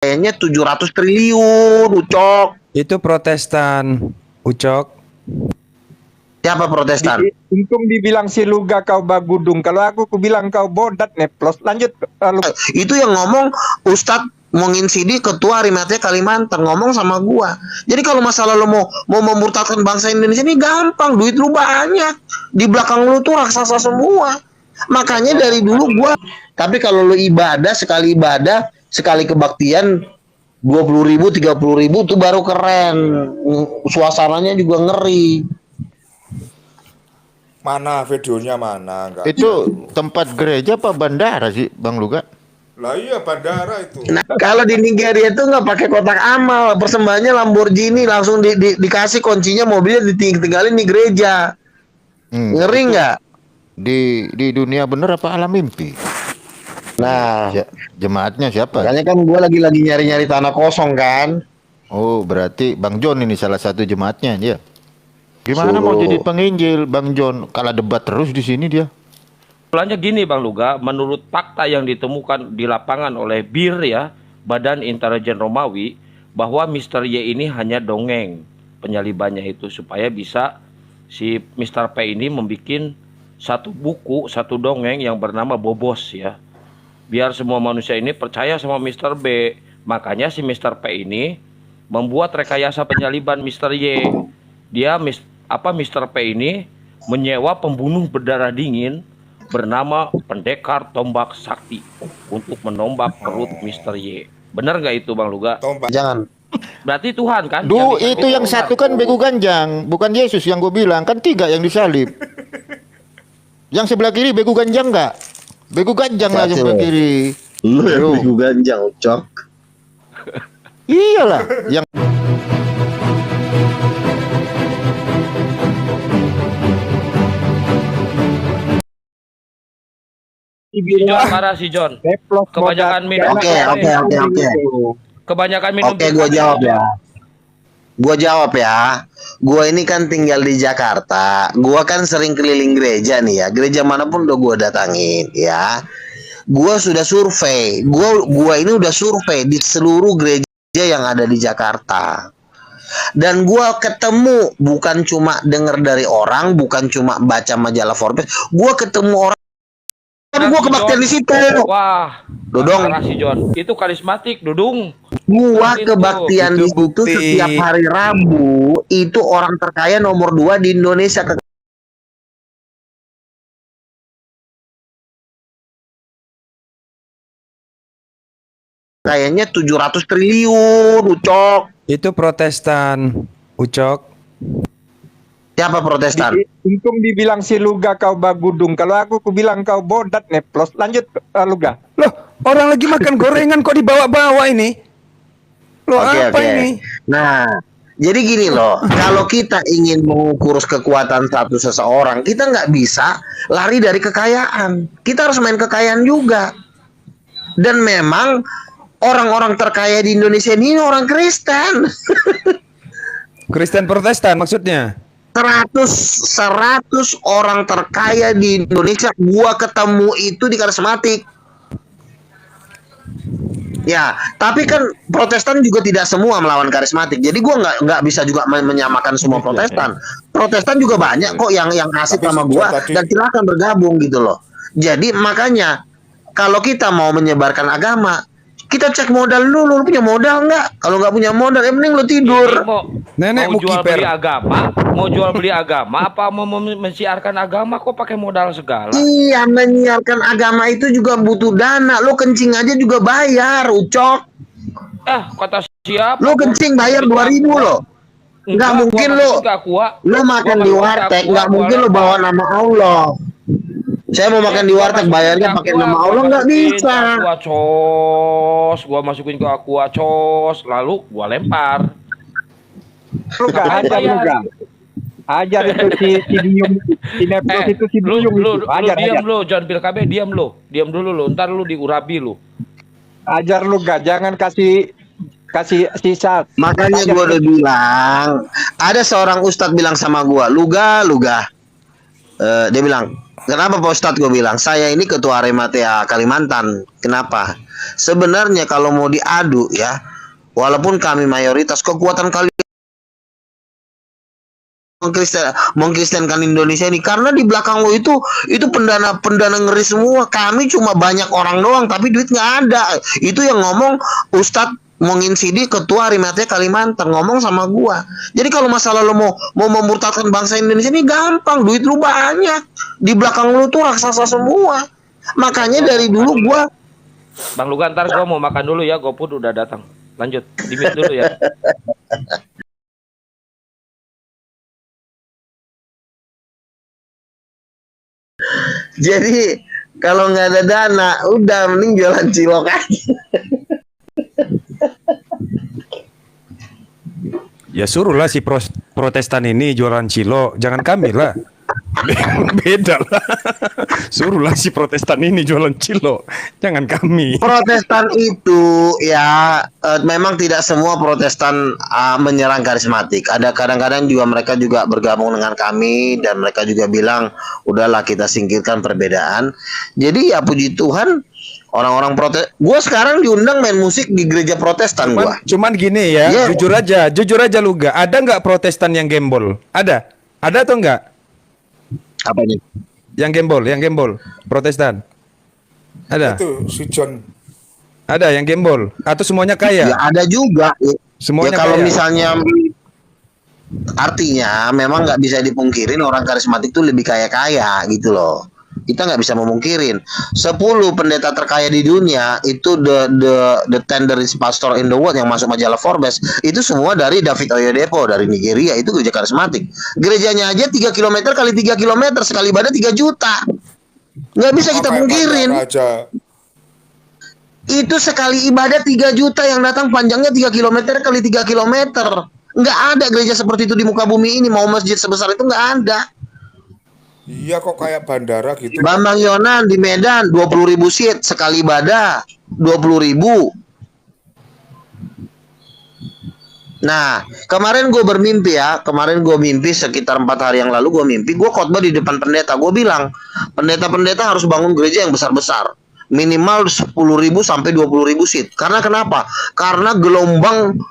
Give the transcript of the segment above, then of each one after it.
kekayaannya 700 triliun, Ucok. Itu Protestan, Ucok. Siapa Protestan? Untung dibilang si Luga kau bagudung. Kalau aku bilang kau bodat neplos. Lanjut. Itu yang ngomong Ustadz Mongin Sidi, ketua Arimatea Kalimantan, ngomong sama gua. Jadi kalau masalah lo mau memurtadkan bangsa Indonesia ini gampang, duit lu banyak. Di belakang lu tuh raksasa semua. Makanya dari dulu gua, tapi kalau lu ibadah, sekali kebaktian 20.000, 30.000 tuh baru keren. Suasananya juga ngeri. Mana videonya mana? Enggak. Itu tempat gereja apa bandara sih, Bang Luga? Lah iya bandara itu. Nah, kalau di Nigeria itu nggak pakai kotak amal, persembahannya Lamborghini, langsung dikasih kuncinya, mobilnya ditinggalin di gereja. Ngeri nggak? Di dunia bener apa alam mimpi? Nah, jemaatnya siapa? makanya kan gue lagi nyari-nyari tanah kosong kan. Oh, berarti Bang John ini salah satu jemaatnya dia. Gimana mau jadi penginjil Bang John? Kalah debat terus di sini dia. Soalnya gini Bang Luga, menurut fakta yang ditemukan di lapangan oleh BIR ya, Badan Intelijen Romawi, bahwa Mr. Y ini hanya dongeng penyalibannya itu supaya bisa si Mr. P ini membuat satu buku, satu dongeng yang bernama Bobos ya. Biar semua manusia ini percaya sama Mr. B. Makanya si Mr. P ini membuat rekayasa penyaliban Mr. Y. Dia Mr. P ini menyewa pembunuh berdarah dingin bernama Pendekar Tombak Sakti untuk menombak perut Mr. Y. Bener nggak itu Bang Luga? Jangan. Berarti Tuhan kan? Itu yang satu kan begu ganjang, bukan Yesus yang gue bilang. Kan 3 yang disalib. Yang sebelah kiri begu ganjang nggak? Begu ganjang lah sebelah kiri. Lu yang begu ganjang, Cok. Iyalah. Yang John marah si John. Kebanyakan minum. Oke. Kebanyakan minum. Oke, gue jawab ya. Gue ini kan tinggal di Jakarta. Gue kan sering keliling gereja nih ya. Gereja manapun udah gue datangin ya. Gue sudah survei. Gue ini udah survei di seluruh gereja yang ada di Jakarta. Dan gue ketemu, bukan cuma denger dari orang, bukan cuma baca majalah Forbes. Gue ketemu orang. Gue kebaktian di situ. Wah, Dodong. si John. Itu karismatik, Dudung. Gua kebaktian di situ setiap hari Rabu. Itu orang terkaya nomor 2 di Indonesia. Kayaknya 700 triliun, Ucok. Itu Protestan, Ucok. Siapa Protestan? Untung dibilang si Luga kau bagudung. Kalau aku bilang kau bodat neplos. Lanjut Luga. Loh, orang lagi makan gorengan kok dibawa-bawa ini? Loh, apa ini? Nah, jadi gini loh, kalau kita ingin mengukur kekuatan satu seseorang, kita nggak bisa lari dari kekayaan. Kita harus main kekayaan juga. Dan memang orang-orang terkaya di Indonesia ini orang Kristen. Kristen Protestan maksudnya? 100 orang terkaya di Indonesia gua ketemu itu di karismatik. Ya, tapi kan Protestan juga tidak semua melawan karismatik. Jadi gua nggak bisa juga menyamakan semua Protestan. Protestan juga banyak kok yang asik sama gua dan silakan bergabung gitu loh. Jadi makanya kalau kita mau menyebarkan agama, kita cek modal dulu. Lu punya modal nggak? Kalau nggak punya modal, mending lu tidur. Nenek mau mau jual kiper. beli agama, mau jual beli agama, apa mau mensiarkan agama kok pakai modal segala? Iya, menyiarkan agama itu juga butuh dana. Lo kencing aja juga bayar, Ucok. Kata siapa? Lo kencing bayar 2.000 lo. Nggak mungkin lo makan di warteg, nggak mungkin lo bawa nama Allah. Saya mau makan di warteg, bayarnya pakai nama Allah, nggak bisa. Gua masukin ke aqua cos, lalu gua lempar. Luga, ajar Luga. Ajar itu si Biung, si neplos itu si Biung itu. Ajar, diam lo, John Pil KB, diam dulu lo, ntar lu diurabi lo. Ajar Luga, jangan kasih sisa. Makanya gue udah bilang, ada seorang ustadz bilang sama gue, Luga. Dia bilang, Kenapa Pak Ustadz gue bilang saya ini ketua Rematea Kalimantan? Kenapa? Sebenarnya kalau mau diadu ya, walaupun kami mayoritas, kekuatan kali mengkristenkan Indonesia ini karena di belakang lo itu pendana ngeri semua. Kami cuma banyak orang doang tapi duit nggak ada. Itu yang ngomong Ustadz Mongin Sidi ketua Rematea Kalimantan ngomong sama gua. Jadi kalau masalah lo mau memurtadkan bangsa Indonesia ini gampang, duit lu banyak. Di belakang lu tuh raksasa semua. Makanya dari dulu gua Bang Luga, ntar gua mau makan dulu ya, GoFood udah datang. Lanjut, di-mute dulu ya. jadi kalau nggak ada dana, udah mending jualan cilok aja. Ya suruhlah si Protestan ini jualan cilok, jangan kami lah. Beda lah. Suruhlah si Protestan ini jualan cilok, jangan kami. Protestan itu ya memang tidak semua Protestan menyerang karismatik. Ada kadang-kadang juga mereka juga bergabung dengan kami dan mereka juga bilang udahlah kita singkirkan perbedaan. Jadi ya puji Tuhan orang-orang protes. Gue sekarang diundang main musik di gereja Protestan gue. Cuman gini ya, Yeah. jujur aja lu gak. Ada nggak Protestan yang gembol? Ada atau enggak? Apanya? Yang gembol, Protestan. Ada. Itu si John. Ada yang gembol atau semuanya kaya? Ya ada juga. Semuanya ya kalau kaya. misalnya artinya memang nggak bisa dipungkirin orang karismatik itu lebih kaya gitu loh. Kita nggak bisa memungkirin 10 pendeta terkaya di dunia itu the 10 richest pastor in the world yang masuk majalah Forbes itu semua dari David Oyedepo dari Nigeria. Itu gereja karismatik. Gerejanya aja 3 km kali 3 km sekali ibadah 3 juta. Nggak bisa kita pungkirin. Raja. Itu sekali ibadah 3 juta yang datang panjangnya 3 km kali 3 km. Nggak ada gereja seperti itu di muka bumi ini. Mau masjid sebesar itu nggak ada. Iya kok kayak bandara gitu. Bambang Yonan di Medan 20.000 seat sekali ibadah 20.000. Nah kemarin gue bermimpi ya. Kemarin gue mimpi sekitar 4 hari yang lalu gue mimpi. Gue khotbah di depan pendeta. Gue bilang pendeta-pendeta harus bangun gereja yang besar-besar. Minimal 10.000 sampai 20.000 seat. Karena kenapa? Karena gelombang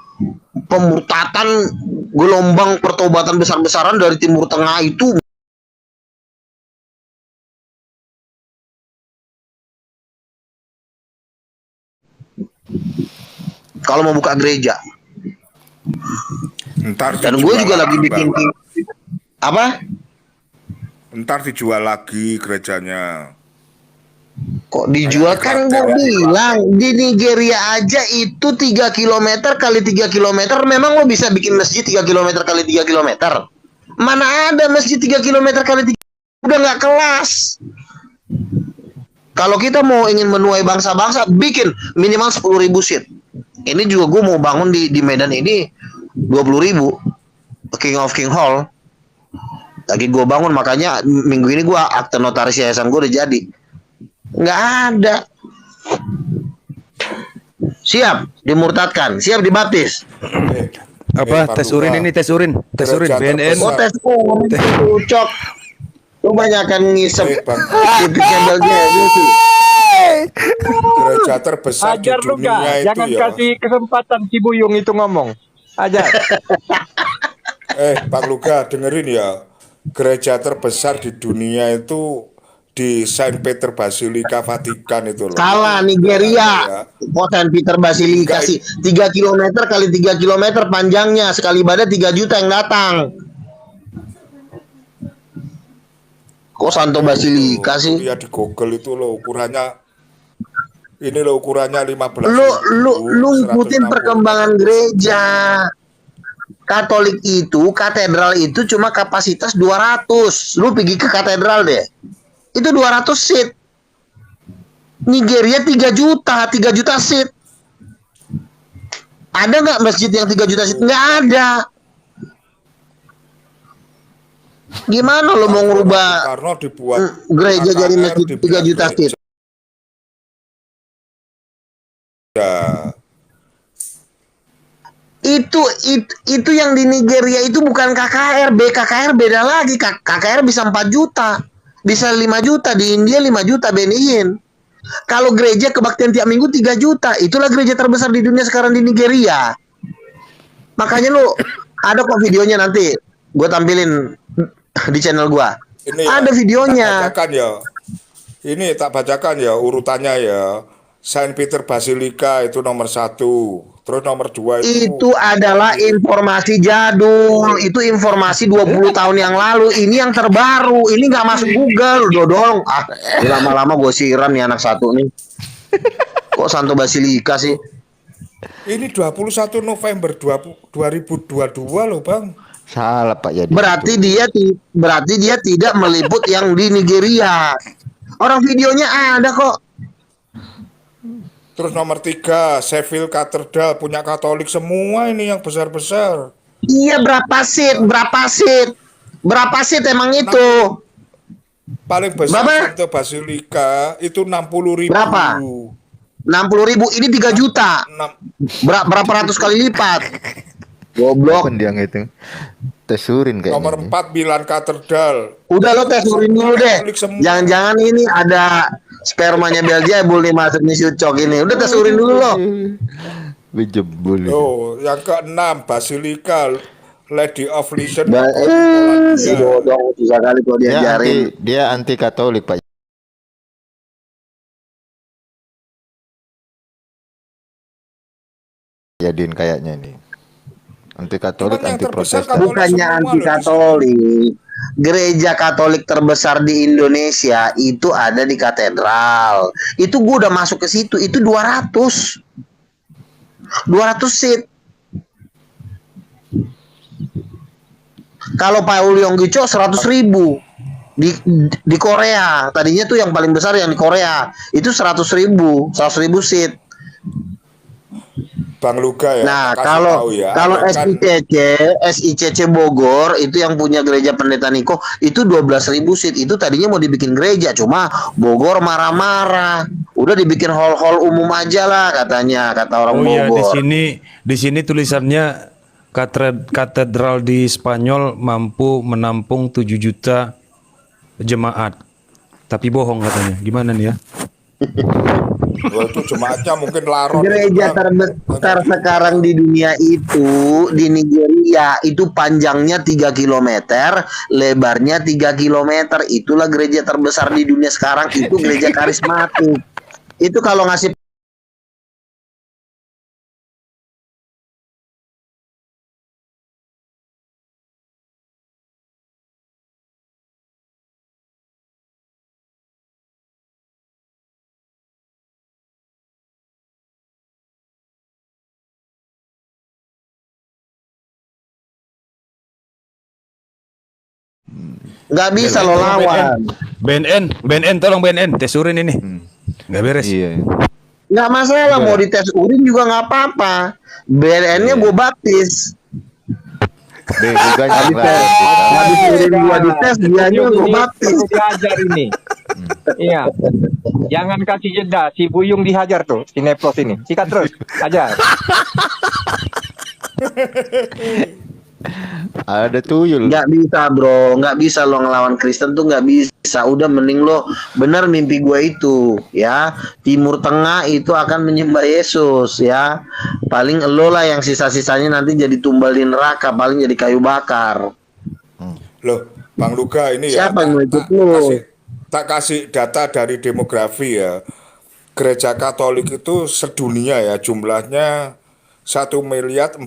pemurtatan, gelombang pertobatan besar-besaran dari Timur Tengah itu kalau mau buka gereja. Ntar Dan gue dijual juga lagi bikin Bang. apa? Ntar dijual lagi gerejanya. Kok dijual? Kan gue bilang di Nigeria aja itu 3 km kali 3 km. Memang lo bisa bikin masjid 3 km kali 3 km? Mana ada masjid 3 km kali 3? Udah nggak kelas. Kalau kita mau ingin menuai bangsa-bangsa, bikin minimal 10.000 seat. Ini juga gue mau bangun di Medan ini 20.000 King of King Hall. Lagi gue bangun, makanya minggu ini gue akte notaris yayasan gue udah jadi. Nggak ada. Siap dimurtadkan, siap dibaptis. Apa tes urin ini, tes urin Gereja BNN. Oh, tes urin cocok. Lu banyakan ngisep Bang. titik cendolnya gitu. Gereja terbesar Ajar di lu dunia gak? itu Jangan ya. kasih kesempatan si Buyung itu ngomong. Ajar. Bang Luga dengerin ya. Gereja terbesar di dunia itu di Saint Peter Basilica Vatikan itu loh. Salah Nigeria. Saint Peter Basilica sih 3 km kali 3 km panjangnya, sekali ibadah 3 juta yang datang. Kok Santo Basilica sih? Ya di Google itu loh ukurannya. Ini loh ukurannya 15. Lu ngikutin perkembangan gereja. Katolik itu, katedral itu cuma kapasitas 200. Lu pergi ke katedral deh. Itu 200 seat. Nigeria 3 juta seat. Ada nggak masjid yang 3 juta seat? Nggak ada. Gimana lo mau ngerubah Karena dibuat gereja jadi KKR masjid 3 juta seat? Ya. Itu yang di Nigeria itu bukan KKR, BKKR beda lagi. KKR bisa 4 juta. Bisa 5 juta, di India 5 juta beniin. Kalau gereja kebaktian tiap minggu 3 juta, itulah gereja terbesar di dunia sekarang di Nigeria. Makanya lu ada kok videonya nanti, gue tampilin di channel gue. Ini Ada videonya. Tak bacakan ya. Ini tak bacakan ya urutannya ya. Saint Peter Basilica itu nomor 1. Terus nomor 2 Itu adalah informasi jadul. Itu informasi 20 tahun yang lalu. Ini yang terbaru. Ini nggak masuk Google, dodol. Ini lama-lama gue siram nih anak satu nih. Kok Santo Basilica sih? ini 21 November 2022 loh, Bang. Salah Pak Yadi. Berarti dia tidak meliput yang di Nigeria. Orang videonya ada kok. Terus nomor 3, Sheffield Cathedral punya Katolik semua ini yang besar-besar. Iya, berapa seat? Berapa seat emang itu? Paling besar Berapa? Santo Basilica itu 60.000. Berapa? 60.000, ini 3 juta. Berapa ratus kali lipat? Goblok. Bukan dia ngitung. Tesurin kayaknya. Nomor 4 Milan Cathedral. Udah lo tes urin dulu deh. Jangan-jangan ini ada spermanya Beelzebul nih masuk nih Syucok ini. Udah tes urin dulu lo. Bejebul. Oh, yang ke-6 Basilica Lady of Listen. Bodoh, susah kali kalau diajarin. Dia anti Katolik Pak. Jadiin kayaknya nih. Anti Katolik, Cuman yang anti terbesar Protestan. Bukannya anti Katolik. Gereja Katolik terbesar di Indonesia itu ada di katedral. Itu gue udah masuk ke situ. Itu 200 seat. Kalau Paul Yonggicho 100.000 di Korea. Tadinya tuh yang paling besar yang di Korea. Itu 100.000 seat. Bang Luga ya. Nah, kasih kalau tahu ya, kalau kan SICC Bogor itu yang punya gereja Pendeta Niko itu 12.000 seat. Itu tadinya mau dibikin gereja, cuma Bogor marah-marah. Udah dibikin hall-hall umum aja lah katanya, kata orang Oh iya, Bogor. di sini tulisannya katedral di Spanyol mampu menampung 7 juta jemaat. Tapi bohong katanya. Gimana nih ya? Wah, itu jemaatnya mungkin laron. Gereja terbesar sekarang di dunia itu di Nigeria itu panjangnya 3 km, lebarnya 3 km. Itulah gereja terbesar di dunia sekarang, itu gereja karismatik. Itu kalau ngasih nggak bisa lo lawan. BNN tolong BNN tes urin ini. Nggak beres. Iya. Nggak masalah mau dites urin juga nggak apa-apa. BNN-nya gue baptis. Bego ganjang lah. Habis urin gua dites, dianya gue baptis. Perlu diajar ini. Iya. Jangan kasih jeda. Si Buyung dihajar tuh. Si Neplos ini. Sikat terus. Ajar. Ada tuyul. Nggak bisa bro, nggak bisa lo ngelawan Kristen tuh nggak bisa. Udah mending lo bener mimpi gue itu ya. Timur Tengah itu akan menyembah Yesus ya. Paling lo lah yang sisa-sisanya nanti jadi tumbal di neraka, paling jadi kayu bakar. Loh, Bang Luga ini Siapa yang mau ya. ikut lo? Tak kasih data dari demografi ya. Gereja Katolik itu sedunia ya jumlahnya 1.420.000.000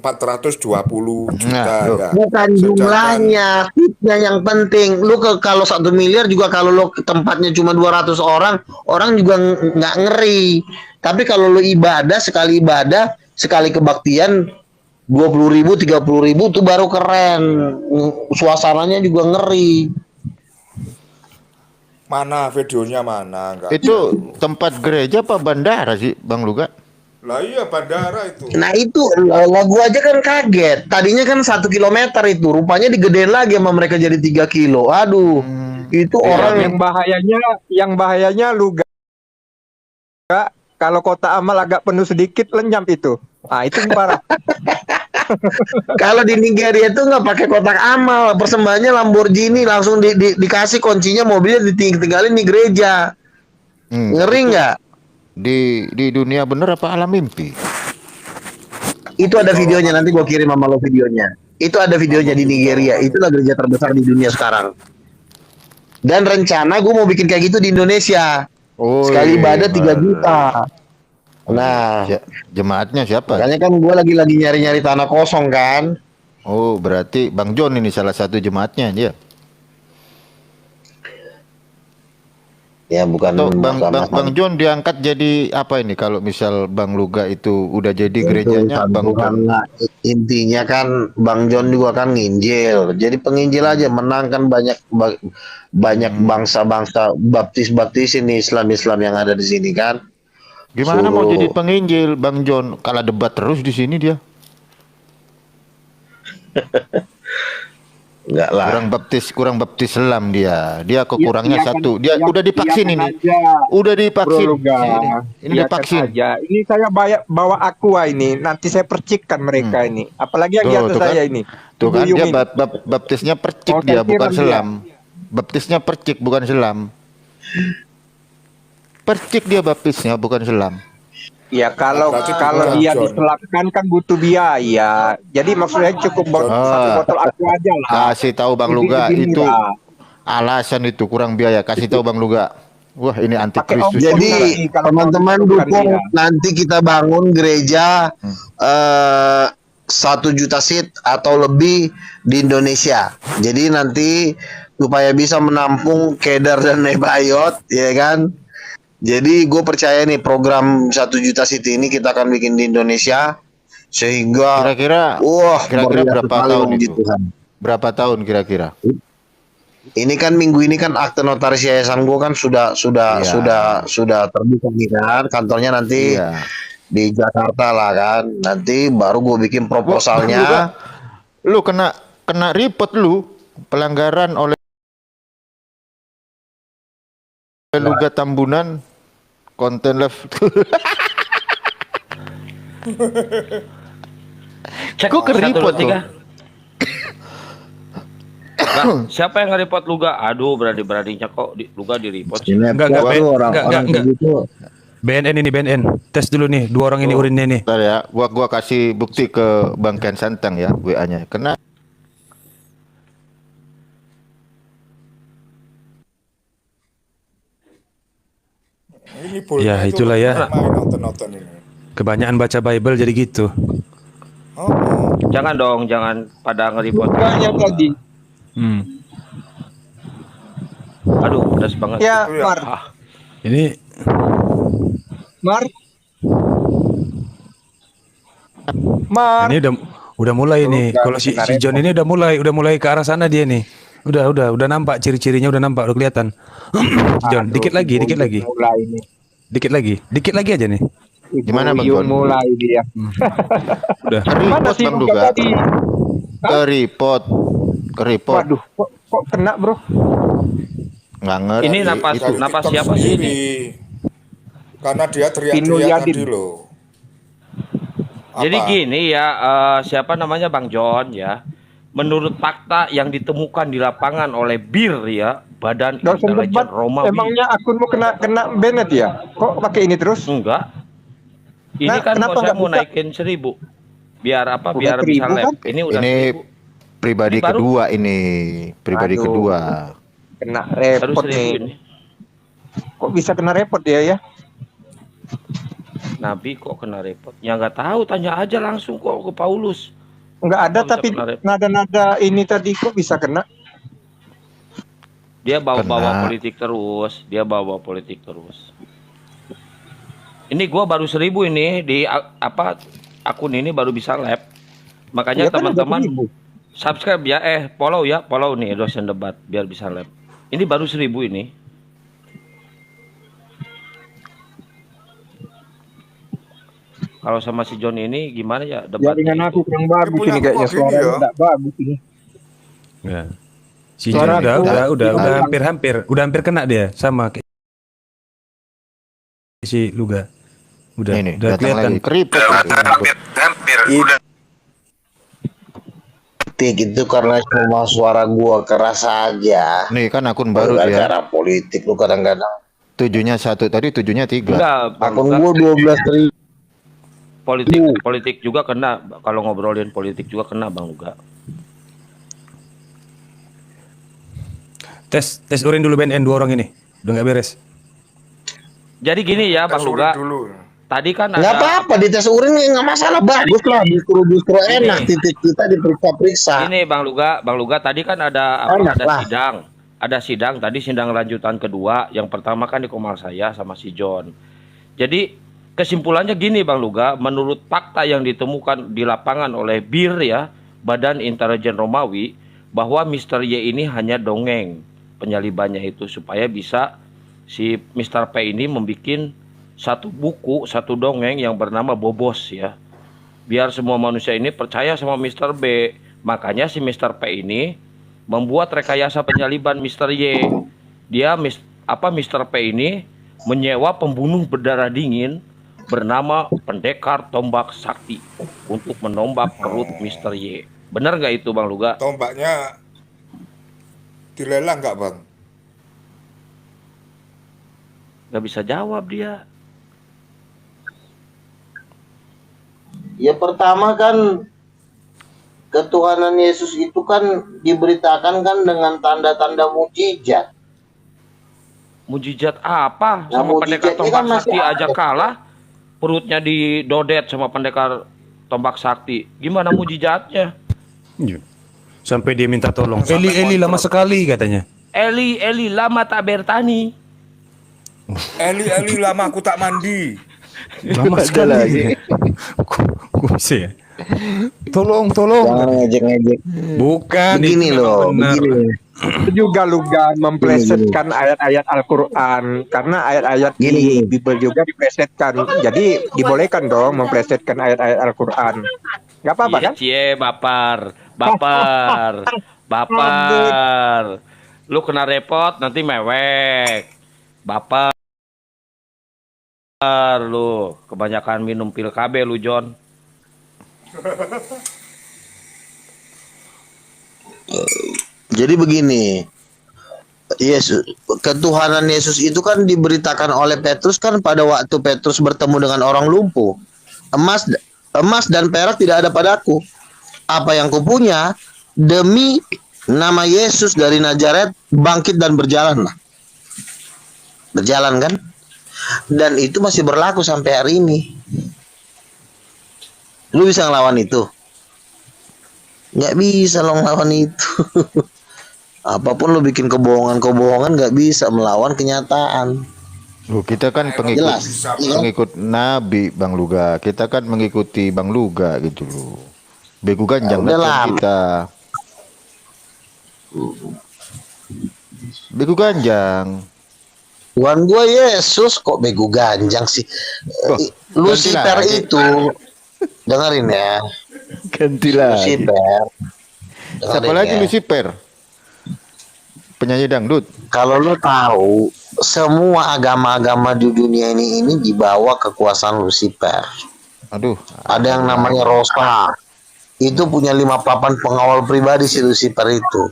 Nah, ya. Bukan jumlahnya, fitnya yang penting. Lu kalau 1 miliar juga kalau lo tempatnya cuma 200 orang, orang juga nggak ngeri. Tapi kalau lo ibadah, sekali kebaktian 20.000, 30.000 itu baru keren. Suasananya juga ngeri. Mana videonya mana? Enggak. Itu tempat gereja apa bandara sih Bang Luga? Lah iya bandara itu. Nah itu lagu aja kan kaget. Tadinya kan 1 kilometer itu, rupanya digedein lagi sama mereka jadi 3 kilo. Aduh, itu orang Yang bahayanya lu gak kalau kota amal agak penuh sedikit lenyap itu. Ah itu parah. Kalau di Nigeria tuh nggak pakai kotak amal, persembahannya Lamborghini, langsung dikasih kuncinya, mobilnya ditinggalin di gereja. Ngeri nggak? Di dunia bener apa alam mimpi? Itu ada videonya, nanti gue kirim sama lo videonya. Itu ada videonya di Nigeria. Itulah gereja terbesar di dunia sekarang. Dan rencana gue mau bikin kayak gitu di Indonesia. Oh, Sekali ibadah 3 juta. Nah, Jemaatnya siapa? makanya kan gue lagi nyari-nyari tanah kosong kan. Oh, berarti Bang John ini salah satu jemaatnya dia. Ya bukan Atau Bang sama-sama. John diangkat jadi apa ini kalau misal Bang Luga itu udah jadi Itu gerejanya urusan Bang John? Tuhan lah. Intinya kan Bang John juga kan nginjil. Jadi penginjil aja, menangkan banyak bangsa-bangsa, baptis ini Islam yang ada di sini kan. Gimana mau Suruh- jadi penginjil Bang John? Kalah debat terus di sini dia. Enggak lah. Kurang baptis selam dia. Dia kekurangnya Iya kan, satu. Dia iya- udah divaksin iya kan ini. aja, Udah Bro divaksin. Luga. Ini udah Iya kan vaksin. aja. Ini saya bawa aqua ini, nanti saya percikkan mereka ini. Apalagi yang di Tuh, atas tuh kan. saya ini. Tuh kan Duyung dia ini. baptisnya percik Oh, dia saya bukan siram selam. Baptisnya percik bukan selam. Percik dia baptisnya bukan selam. Ya kalau Berarti kalau bukan dia John. diselapkan kan butuh biaya. Jadi maksudnya cukup satu botol aqua aja lah. Kasih tahu Bang Lebih- Luga lebih itu murah. alasan itu kurang biaya. Kasih tahu Bang Luga. Wah, ini Pakai antikristus. ongkos. Jadi Nanti kalau teman-teman mau bukan dukung, dia. nanti kita bangun gereja 1 juta seat atau lebih di Indonesia. Jadi nanti supaya bisa menampung Kedar dan Nebayot, ya kan? Jadi gue percaya nih program 1 juta seat ini kita akan bikin di Indonesia sehingga Kira-kira meriah berapa sekali tahun memuji itu? Tuhan. Berapa tahun kira-kira? Ini kan minggu ini kan akte notaris yayasan gue kan sudah Iya. terbuka nih kan, kantornya nanti Iya. di Jakarta lah kan. Nanti baru gue bikin proposalnya. Lu kena report lu pelanggaran oleh Luga Tambunan konten left. Cek Kok ke-report 1, 2, 3. Nah, siapa yang nge-report Luga? Aduh, berani-beraninya kok Luga di-report. Enggak, orang enggak. begitu. BNN ini BNN. Tes dulu nih, 2 orang ini urinnya nih. Bentar ya, gua kasih bukti ke Bang Ken Santang ya, WA-nya. Kena Ini boleh Ya, itu itulah ya. main nonton-nonton ini. Kebanyakan baca Bible jadi gitu. Oh, oh. Jangan dong, jangan pada nge-report. Banyak tadi. Hmm. Aduh, pedas banget. Ya, Iya. Mar. Ini Mar. Mar. ini udah mulai nih. Kalau si John ini udah mulai ke arah sana dia nih. Udah nampak ciri-cirinya, udah nampak, udah kelihatan. John, Aduh, dikit lagi. mulai ini. Dikit lagi aja nih. Gimana, Bang Yun John? mulai dia. Udah. Mana report sih Bang Luga Luga. tadi? Ke report. Waduh, kok kena, Bro? Nggak ngerti. Ini napas itu. napas TikTok siapa sih ini? sendiri. Karena dia Pino teriak-teriak Yadin. tadi loh. Jadi Apa? gini ya, siapa namanya Bang John ya. Menurut fakta yang ditemukan di lapangan oleh BIR ya, Badan Dosen Intelijen debat, Romawi. emangnya akunmu kena Bennett ya? Kok pakai ini terus? Enggak. Ini Nah, kan kenapa kok saya nggak mau buka? naikin 1000. Biar apa? Udah Biar bisa 1000 lab. kan? Ini udah Ini 1000. pribadi Ini baru- kedua ini. Pribadi Aduh. kedua. Kena Baru repot 1000 nih. ini. Kok bisa kena repot dia ya? Nabi kok kena repot? Ya nggak tahu, tanya aja langsung kok ke Paulus. Enggak ada, Kok bisa tapi kena repot? nada-nada ini tadi kok bisa kena? Dia bawa-bawa Kena. politik terus, dia bawa politik terus. Ini gua baru 1000 ini di apa akun ini baru bisa lab. Makanya Ya kan ada teman-teman 1000. subscribe ya, follow nih dosen debat biar bisa lab. Ini baru 1000 ini. Kalau sama si John ini gimana ya debatnya? Jaringan itu? aku kurang bagus punya ini aku kayaknya kok gini suaranya ya. enggak bagus ini. Ya. Si Suara John aku- udah hampir kena dia sama kayak si Luga. Udah Ini kelihatan. datang lagi. Ke report. politik itu karena cuma suara gua keras aja. Nih kan akun baru ya. Cara politik lu kadang-kadang. Tujuhnya 1, tadi tujuhnya 3. Enggak, Bang Akun Luga, gua 12.000. politik juga kena. Kalau ngobrolin politik juga kena, Bang Luga. Tes urin dulu BNN 2 orang ini. Udah nggak beres. Jadi gini ya, Bang Tes urin Luga. dulu. Tadi kan Nggak ada apa-apa dites urin nggak masalah, bagus lah, justru enak titik kita diperiksa-periksa. ini Bang Luga, tadi kan ada Enak ada lah. sidang. Ada sidang tadi, sidang lanjutan kedua. Yang pertama kan di Komal saya sama si John. Jadi kesimpulannya gini Bang Luga, menurut fakta yang ditemukan di lapangan oleh BIR ya, Badan Intelijen Romawi, bahwa Mr. Y ini hanya dongeng penyalibannya itu supaya bisa si Mr. P ini membuat satu buku, satu dongeng yang bernama Bobos ya. Biar semua manusia ini percaya sama Mr. B. Makanya si Mr. P ini membuat rekayasa penyaliban Mr. Y. Dia Mr. P ini menyewa pembunuh berdarah dingin bernama Pendekar Tombak Sakti untuk menombak perut Mr. Y. Benar nggak itu Bang Luga? Tombaknya dilelang nggak, Bang? Nggak bisa jawab dia. Ya pertama kan ketuhanan Yesus itu kan diberitakan kan dengan tanda-tanda mukjizat. Mujizat apa? Nah, Sama Pendekar mujizatnya Tombak kan masih Sakti aja ada. kalah. Perutnya didodet sama Pendekar Tombak Sakti. Gimana mujizatnya? Iya. Sampai dia minta tolong. Eli lama sekali katanya. Eli lama tak bertani. Eli lama aku tak mandi. Lama sekali. Kok bisa ya? Tolong. Jangan ngejek-ngejek. Bukan. Begini itu loh, memang benar. begini. Itu juga Luga memplesetkan ayat-ayat Al-Quran, karena ayat-ayat di Gini. Bible juga diplesetkan. Jadi dibolehkan dong memplesetkan ayat-ayat Al-Quran. Nggak apa-apa kan? Cie, baper. Lu kena repot nanti mewek. Baper lu. Kebanyakan minum pil KB lu, John. Jadi begini, Yesus, ketuhanan Yesus itu kan diberitakan oleh Petrus kan pada waktu Petrus bertemu dengan orang lumpuh. Emas dan perak tidak ada padaku. Apa yang kupunya demi nama Yesus dari Nazaret bangkit dan berjalanlah. Berjalan kan? Dan itu masih berlaku sampai hari ini. Lu bisa ngelawan itu? Nggak bisa lo ngelawan itu. Apapun lu bikin kebohongan nggak bisa melawan kenyataan. Loh, kita kan pengikut Jelas. Iya. pengikut Nabi Bang Luga. Kita kan mengikuti Bang Luga gitu loh. Begu ganjang Ya udahlah. macam kita. Begu ganjang. Tuhan gua Yesus kok bego ganjang sih. Oh, Lucifer ganti lagi. itu dengerin ya. Gantilah. Lucifer. Siapa Dengerin lagi ya. Lucifer? Penyanyi dangdut. Kalau lo tahu semua agama-agama di dunia ini dibawa kekuasaan Lucifer. Aduh. Ada yang namanya Rosa. Itu punya 5 papan pengawal pribadi si Lucifer itu.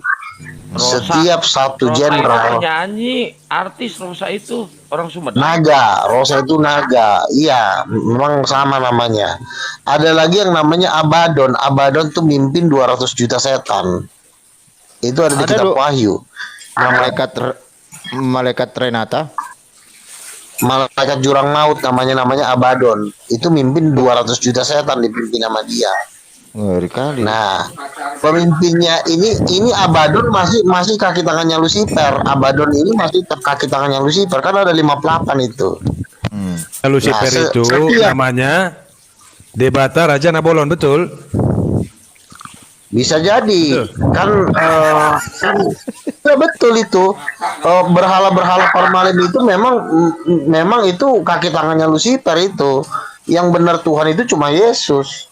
Rosa. Setiap satu Rosa itu jenderal penyanyi, artis Rosa itu orang Sumedang. naga, Rosa itu naga. Iya, memang sama namanya. Ada lagi yang namanya Abaddon. Abaddon tuh mimpin 200 juta setan. Itu ada di Ada, kitab Dok. Wahyu. Malaikat Renata. Malaikat jurang maut namanya Abaddon. Itu mimpin 200 juta setan dipimpin sama dia. Ngeri kali. Nah, pemimpinnya ini Abaddon masih kaki tangannya Lucifer. Abaddon ini masih kaki tangannya Lucifer kan ada 5 papan itu. Lucifer Nah, itu setiap- namanya Debata Raja Nabolon, betul? Bisa jadi kan ya betul itu. Berhala-berhala formalin itu memang itu kaki tangannya Lucifer itu. Yang benar Tuhan itu cuma Yesus.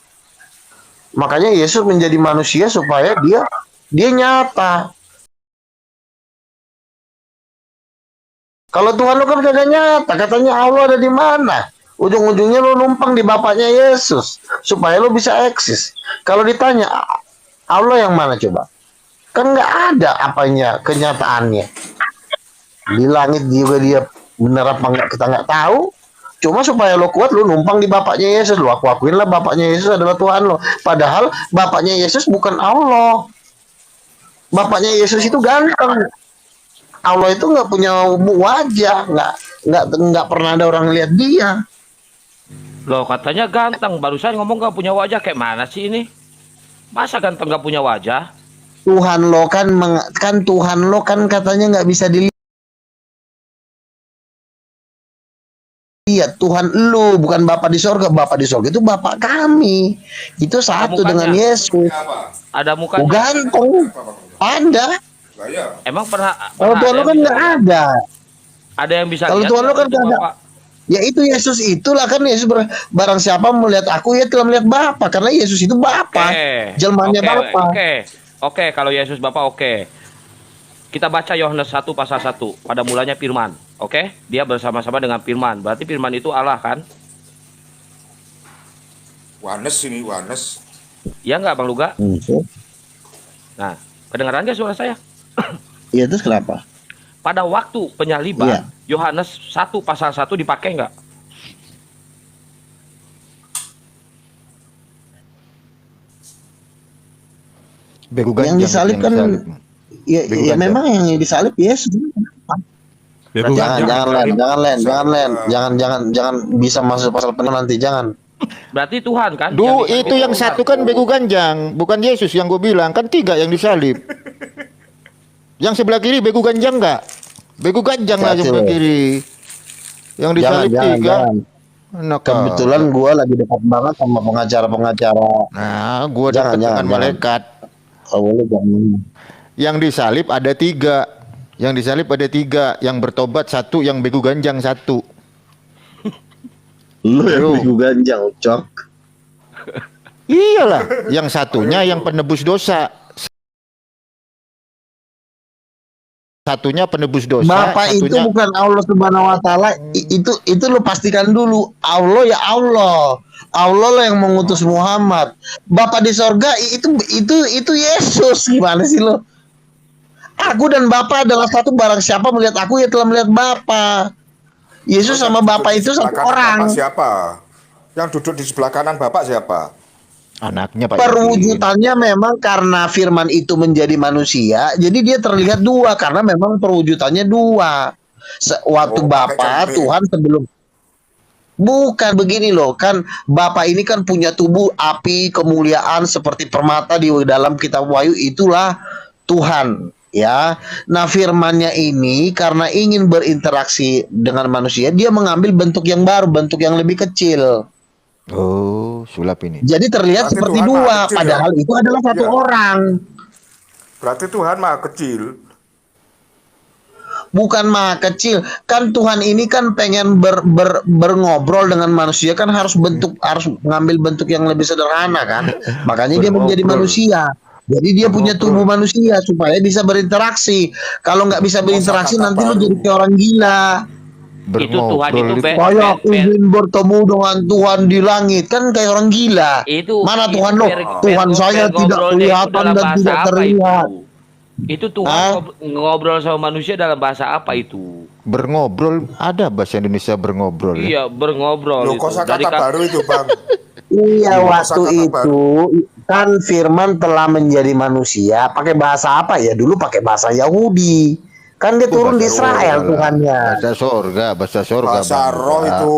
Makanya Yesus menjadi manusia supaya dia nyata. Kalau Tuhan lu kan kagak nyata, katanya Allah ada di mana? Ujung-ujungnya lu numpang di bapaknya Yesus supaya lu bisa eksis. Kalau ditanya Allah yang mana coba? Kan nggak ada apanya kenyataannya. Di langit juga dia bener apa nggak kita nggak tahu. Cuma supaya lo kuat, lo numpang di bapaknya Yesus. Lo akuin lah bapaknya Yesus adalah Tuhan lo. Padahal bapaknya Yesus bukan Allah. Bapaknya Yesus itu ganteng. Allah itu nggak punya wajah, nggak pernah ada orang lihat dia. Loh katanya ganteng, barusan ngomong gak punya wajah, kayak mana sih ini? Masa ganteng gak punya wajah? Tuhan lo kan Tuhan lo kan katanya nggak bisa dilihat. Tuhan lu bukan Bapa di sorga. Bapa di sorga itu Bapak kami. Itu satu mukanya? dengan Yesus. Apa? Ada mukanya? Ganteng. Ada. Lah ya. Emang pernah Kalau Tuhan ada lo yang kan bisa nggak lihat? ada. Ada yang bisa Kalau lihat Tuhan lo nggak kan itu, nggak ada. Bapak? Ya itu Yesus itulah kan Yesus barang siapa melihat aku ya telah melihat Bapa, karena Yesus itu Bapa. Jelmanya Bapa. Oke, kalau Yesus Bapak oke. Kita baca Yohanes 1 pasal 1. Pada mulanya firman. Oke? Dia bersama-sama dengan firman. Berarti firman itu Allah kan? Wanes ini, Wanes. Iya nggak Bang Luga? Hmm. Nah, kedengaran nggak suara saya? Iya terus kenapa? Pada waktu penyaliban, Iya. Yohanes 1 pasal 1 dipakai nggak? Begu Yang ganjang disalib yang kan disalib. ya, Begu ya ganjang. memang yang disalib Yesus. Begu Jangan ganjang. jangan bisa masuk pasal penuh nanti jangan. Berarti Tuhan kan? Itu yang satu kan begu ganjang, bukan Yesus yang gue bilang. Kan 3 yang disalib. Yang sebelah kiri begu ganjang nggak? Begu ganjang lah Satu. sebelah kiri. Yang disalib 3. Enak, Kebetulan gua lagi dekat banget sama pengacara-pengacara. Nah, gue Jangan, dekat dengan jangan. malaikat. Oh, boleh jangan. Yang disalib ada 3. Yang disalib ada 3. Yang bertobat 1, yang begu ganjang 1. Lu yang Lu. begu ganjang, Cok. Iyalah, yang satunya yang penebus dosa. Satunya penebus dosa, Bapak itu satunya bukan Allah Subhanahu wa taala. Itu lu pastikan dulu. Allah ya Allah. Allah lah yang mengutus Muhammad. Bapak di sorga itu Yesus. Gimana sih lo? Aku dan Bapa adalah satu, barang siapa melihat aku ya telah melihat Bapa. Yesus sama Bapa itu satu Sebelah kanan orang. Bapak siapa? Yang duduk di sebelah kanan Bapak siapa? anaknya Pak Yasin. Perwujudannya memang karena firman itu menjadi manusia, jadi dia terlihat 2 karena memang perwujudannya 2. Waktu Oh, pakai Bapa cermin. Tuhan sebelum bukan begini loh, kan Bapa ini kan punya tubuh api kemuliaan seperti permata di dalam kitab Wahyu, itulah Tuhan ya. Nah, firmannya ini karena ingin berinteraksi dengan manusia, dia mengambil bentuk yang baru, bentuk yang lebih kecil. Oh, sulap ini. Jadi terlihat Berarti seperti Tuhan 2, maha kecil, padahal ya? itu adalah satu Iya. orang. Berarti Tuhan maha kecil. Bukan maha kecil. Kan Tuhan ini kan pengen berngobrol dengan manusia, kan harus mengambil bentuk yang lebih sederhana kan. Makanya dia menjadi Berngobrol. manusia. Jadi dia punya tubuh manusia supaya bisa berinteraksi. Kalau nggak bisa berinteraksi Kata-kata nanti lu baru. jadi kayak orang gila. Itu Tuhan itu Kayak aku ingin bertemu dengan Tuhan di langit, kan kayak orang gila. Mana Tuhan lo? Tuhan saya tidak kelihatan dan tidak terlihat. Itu Tuhan Hah? ngobrol sama manusia dalam bahasa apa itu? Berngobrol, ada bahasa Indonesia berngobrol ya? Iya, berngobrol Loh, itu. kosakata baru itu, Bang. Iya, waktu kosakata itu kan firman telah menjadi manusia. Pakai bahasa apa ya? Dulu pakai bahasa Yahudi. Kan dia turun di Israel Tuhannya. Bahasa sorga, bahasa sorga. Bahasa Bang. roh itu.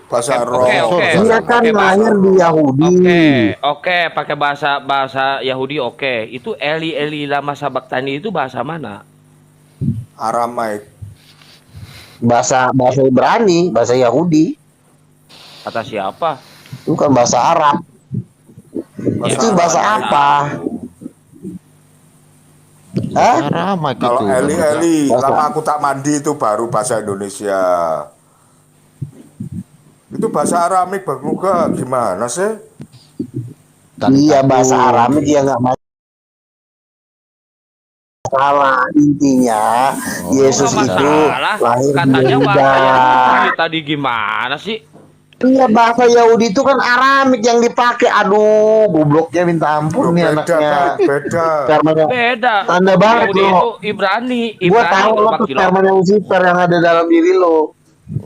Bahasa roh. Oke. Dia kan Pakai bahasa- lahir di Yahudi. Oke, pakai bahasa Yahudi oke. Itu Eli lama sabaktani itu bahasa mana? Aramaik. Bahasa Ibrani, bahasa Yahudi. Kata siapa? Bukan bahasa Arab. Itu bahasa apa? Hah? Ramai Kalau gitu. Eli, Bahasa- lama aku tak mandi itu baru bahasa Indonesia. Itu bahasa Aramik, Bang Luga. Gimana sih? Iya, bahasa Aramik dia nggak masalah. Intinya Yesus Nggak itu masalah. lahir di Katanya Yehuda. bahasa Yahudi tadi gimana sih? Iya, bahasa Yahudi itu kan Aramik yang dipakai. Aduh, gobloknya minta ampun nih Beda, anaknya. Pak, beda. Firmannya Beda. Tanda banget Yahudi lo. itu Ibrani, Gua tahu lo gerobak tuh cilok. firman yang Lucifer yang ada dalam diri lo.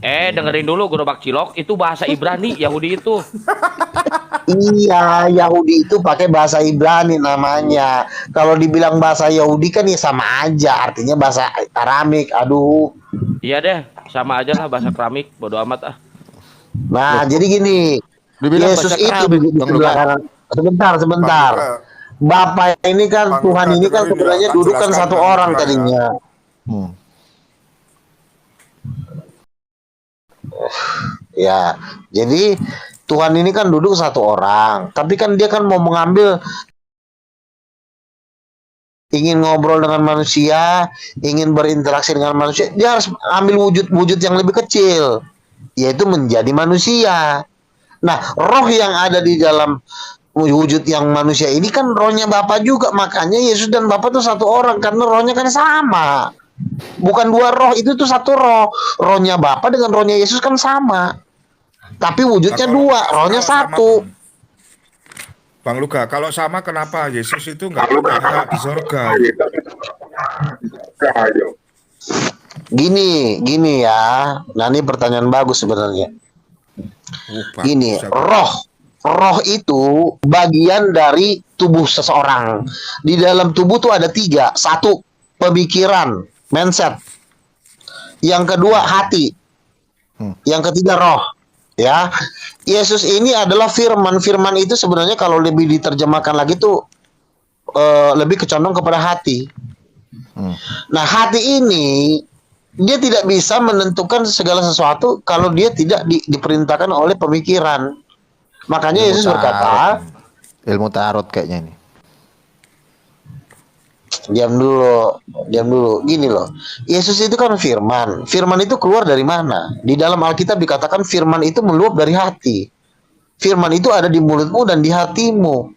Dengerin dulu, gerobak cilok itu bahasa Ibrani, Yahudi itu. Iya, Yahudi itu pakai bahasa Ibrani namanya. Kalau dibilang bahasa Yahudi kan ya sama aja, artinya bahasa Aramik. Aduh. Iya deh, sama aja lah bahasa keramik, bodo amat ah. Nah, jadi gini, Dibilang Yesus bahasa itu keramik, di Bang sebelah Luka. kanan. Sebentar. Bang Luka, Bapak ini kan, Bang Tuhan Luka ini kan dengerin sebenarnya ya, duduk kan jelaskan satu Bang orang Luka ya. tadinya. Hmm. Ya, jadi Tuhan ini kan duduk satu orang, tapi kan dia kan mau mengambil, ingin ngobrol dengan manusia, ingin berinteraksi dengan manusia, dia harus ambil wujud-wujud yang lebih kecil, yaitu menjadi manusia. Nah, roh yang ada di dalam wujud yang manusia ini kan rohnya Bapa juga, makanya Yesus dan Bapa itu satu orang karena rohnya kan sama. Bukan dua roh, itu tuh satu roh. Rohnya Bapa dengan rohnya Yesus kan sama. Tapi wujudnya Nah, dua, rohnya kalau sama, satu. Bang Luka, kalau sama kenapa Yesus itu nggak punya hak di surga? Gini ya. Nah, ini pertanyaan bagus sebenarnya. Gini, roh itu bagian dari tubuh seseorang. Di dalam tubuh tuh ada tiga. Satu, pemikiran, mindset. Yang kedua, hati. Yang ketiga, roh. Ya, Yesus ini adalah firman. Firman itu sebenarnya kalau lebih diterjemahkan lagi tuh lebih kecondong kepada hati. Nah, hati ini dia tidak bisa menentukan segala sesuatu kalau dia tidak diperintahkan oleh pemikiran. Makanya Ilmu Yesus berkata, Ilmu tarot kayaknya ini. diam dulu. Gini loh, Yesus itu kan firman. Firman itu keluar dari mana? Di dalam Alkitab dikatakan firman itu meluap dari hati. Firman itu ada di mulutmu dan di hatimu.